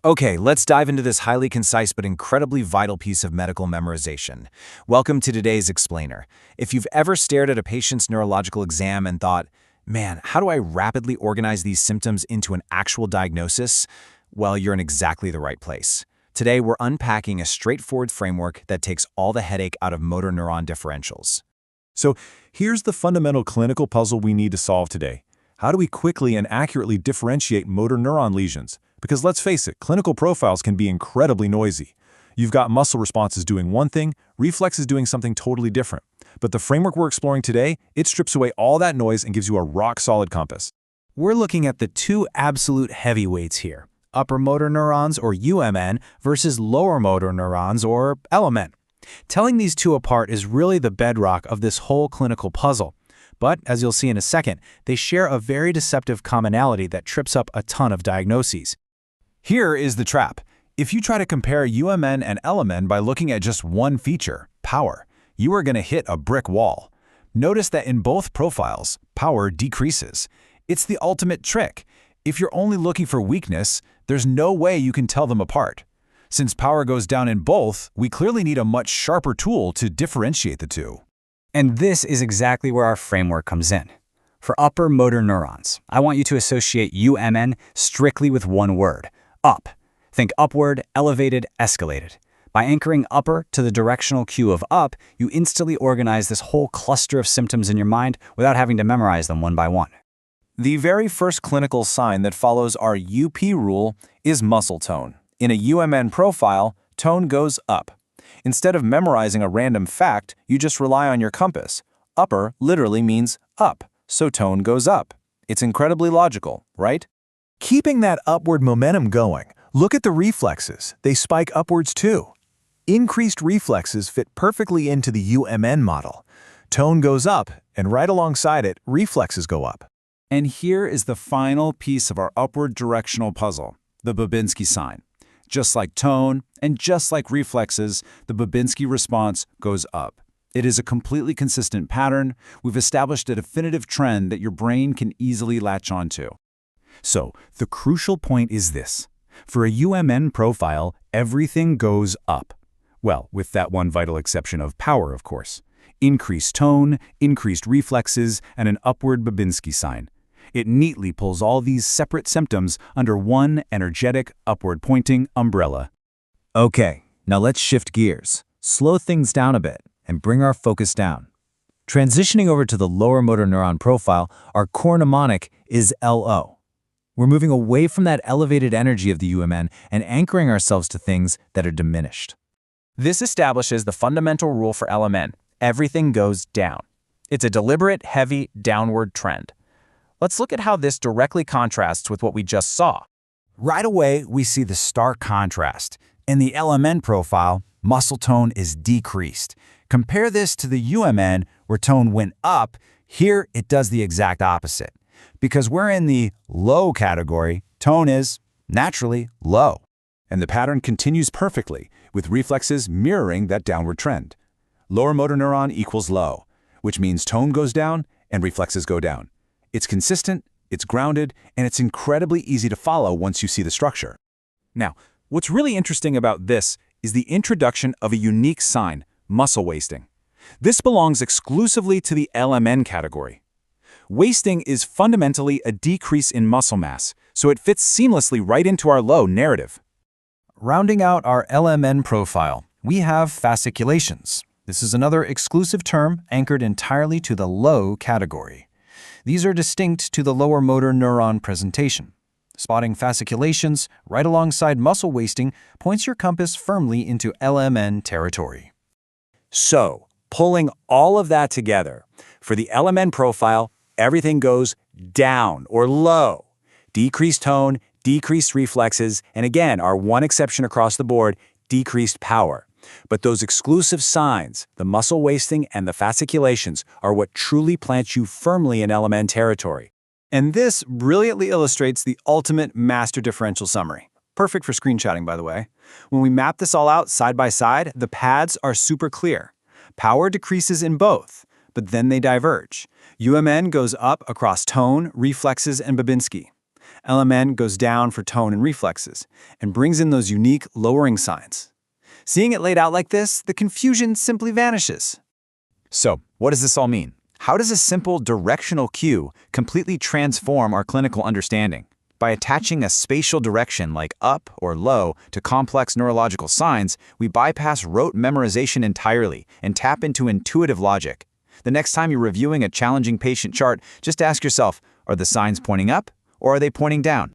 Okay, let's dive into this highly concise but incredibly vital piece of medical memorization. Welcome to today's explainer. If you've ever stared at a patient's neurological exam and thought, man, how do I rapidly organize these symptoms into an actual diagnosis? Well, you're in exactly the right place. Today, we're unpacking a straightforward framework that takes all the headache out of motor neuron differentials. So here's the fundamental clinical puzzle we need to solve today. How do we quickly and accurately differentiate motor neuron lesions? Because let's face it, clinical profiles can be incredibly noisy. You've got muscle responses doing one thing, reflexes doing something totally different. But the framework we're exploring today, it strips away all that noise and gives you a rock-solid compass. We're looking at the two absolute heavyweights here, upper motor neurons, or UMN, versus lower motor neurons, or LMN. Telling these two apart is really the bedrock of this whole clinical puzzle. But, as you'll see in a second, they share a very deceptive commonality that trips up a ton of diagnoses. Here is the trap. If you try to compare UMN and LMN by looking at just one feature, power, you are going to hit a brick wall. Notice that in both profiles, power decreases. It's the ultimate trick. If you're only looking for weakness, there's no way you can tell them apart. Since power goes down in both, we clearly need a much sharper tool to differentiate the two. And this is exactly where our framework comes in. For upper motor neurons, I want you to associate UMN strictly with one word, up. Think upward, elevated, escalated. By anchoring upper to the directional cue of up, you instantly organize this whole cluster of symptoms in your mind without having to memorize them one by one. The very first clinical sign that follows our UP rule is muscle tone. In a UMN profile, tone goes up. Instead of memorizing a random fact, you just rely on your compass. Upper literally means up, so tone goes up. It's incredibly logical, right? Keeping that upward momentum going, look at the reflexes. They spike upwards too. Increased reflexes fit perfectly into the UMN model. Tone goes up, and right alongside it, reflexes go up. And here is the final piece of our upward directional puzzle, the Babinski sign. Just like tone and just like reflexes, the Babinski response goes up. It is a completely consistent pattern. We've established a definitive trend that your brain can easily latch onto. So, the crucial point is this. For a UMN profile, everything goes up. Well, with that one vital exception of power, of course. Increased tone, increased reflexes, and an upward Babinski sign. It neatly pulls all these separate symptoms under one energetic, upward-pointing umbrella. Okay, now let's shift gears, slow things down a bit, and bring our focus down. Transitioning over to the lower motor neuron profile, our core mnemonic is LO. We're moving away from that elevated energy of the UMN and anchoring ourselves to things that are diminished. This establishes the fundamental rule for LMN. Everything goes down. It's a deliberate, heavy, downward trend. Let's look at how this directly contrasts with what we just saw. Right away, we see the stark contrast. In the LMN profile, muscle tone is decreased. Compare this to the UMN, where tone went up. Here, it does the exact opposite. Because we're in the low category, tone is, naturally, low. And the pattern continues perfectly, with reflexes mirroring that downward trend. Lower motor neuron equals low, which means tone goes down and reflexes go down. It's consistent, it's grounded, and it's incredibly easy to follow once you see the structure. Now, what's really interesting about this is the introduction of a unique sign, muscle wasting. This belongs exclusively to the LMN category. Wasting is fundamentally a decrease in muscle mass, so it fits seamlessly right into our low narrative. Rounding out our LMN profile, we have fasciculations. This is another exclusive term anchored entirely to the low category. These are distinct to the lower motor neuron presentation. Spotting fasciculations right alongside muscle wasting points your compass firmly into LMN territory. So, pulling all of that together, for the LMN profile, everything goes down or low. Decreased tone, decreased reflexes, and again, our one exception across the board, decreased power. But those exclusive signs, the muscle wasting and the fasciculations, are what truly plants you firmly in LMN territory. And this brilliantly illustrates the ultimate master differential summary. Perfect for screenshotting, by the way. When we map this all out side by side, the paths are super clear. Power decreases in both, but then they diverge. UMN goes up across tone, reflexes, and Babinski. LMN goes down for tone and reflexes, and brings in those unique lowering signs. Seeing it laid out like this, the confusion simply vanishes. So, what does this all mean? How does a simple directional cue completely transform our clinical understanding? By attaching a spatial direction like up or low to complex neurological signs, we bypass rote memorization entirely and tap into intuitive logic. The next time you're reviewing a challenging patient chart, just ask yourself, are the signs pointing up or are they pointing down?